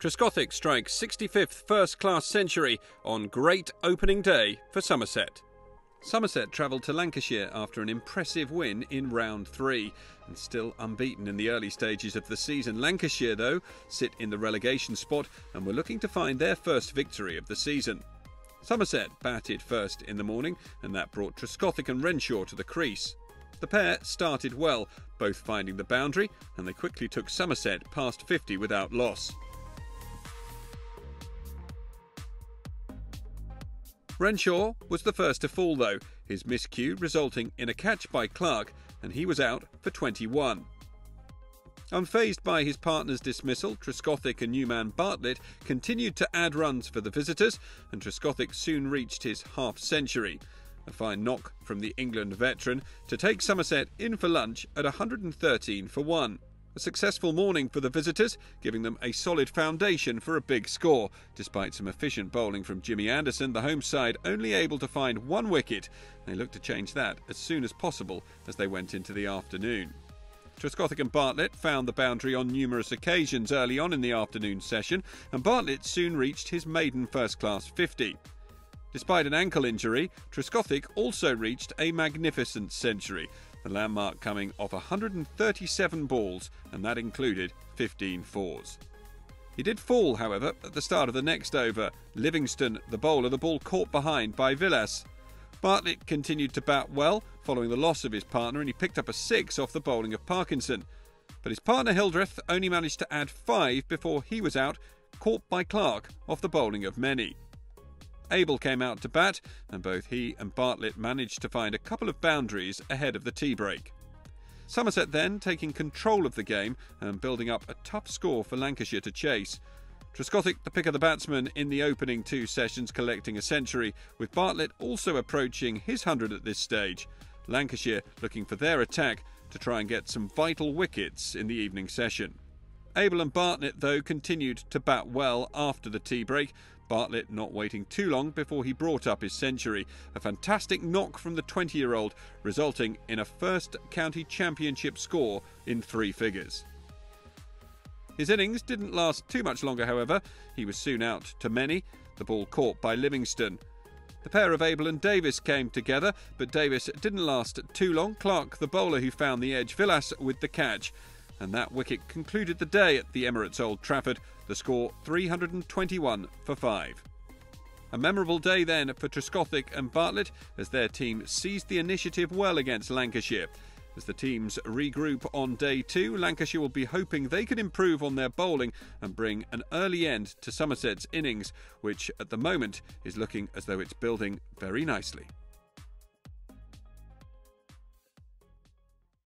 Trescothick strikes 65th first-class century on great opening day for Somerset. Somerset travelled to Lancashire after an impressive win in round 3 and still unbeaten in the early stages of the season. Lancashire, though, sit in the relegation spot and were looking to find their first victory of the season. Somerset batted first in the morning, and that brought Trescothick and Renshaw to the crease. The pair started well, both finding the boundary, and they quickly took Somerset past 50 without loss. Renshaw was the first to fall though, his miscue resulting in a catch by Clark, and he was out for 21. Unfazed by his partner's dismissal, Trescothick and new man Bartlett continued to add runs for the visitors, and Trescothick soon reached his half-century. A fine knock from the England veteran to take Somerset in for lunch at 113 for 1. A successful morning for the visitors, giving them a solid foundation for a big score. Despite some efficient bowling from Jimmy Anderson, the home side only able to find 1 wicket. They looked to change that as soon as possible as they went into the afternoon. Trescothick and Bartlett found the boundary on numerous occasions early on in the afternoon session, and Bartlett soon reached his maiden first-class 50. Despite an ankle injury, Trescothick also reached a magnificent century, the landmark coming off 137 balls, and that included 15 fours. He did fall, however, at the start of the next over. Livingston, the bowler, the ball caught behind by Villas. Bartlett continued to bat well, following the loss of his partner, and he picked up a 6 off the bowling of Parkinson. But his partner Hildreth only managed to add 5 before he was out, caught by Clark off the bowling of Many. Abel came out to bat, and both he and Bartlett managed to find a couple of boundaries ahead of the tea break. Somerset then taking control of the game and building up a tough score for Lancashire to chase. Trescothick, the pick of the batsman in the opening 2 sessions, collecting a century, with Bartlett also approaching his 100 at this stage. Lancashire looking for their attack to try and get some vital wickets in the evening session. Abel and Bartlett, though, continued to bat well after the tea break, Bartlett not waiting too long before he brought up his century. A fantastic knock from the 20-year-old, resulting in a first county championship score in 3 figures. His innings didn't last too much longer, however. He was soon out to Many, the ball caught by Livingston. The pair of Abel and Davis came together, but Davis didn't last too long. Clark, the bowler who found the edge, Villas with the catch. And that wicket concluded the day at the Emirates Old Trafford, the score 321 for 5. A memorable day then for Trescothick and Bartlett as their team seized the initiative well against Lancashire. As the teams regroup on day 2, Lancashire will be hoping they can improve on their bowling and bring an early end to Somerset's innings, which at the moment is looking as though it's building very nicely.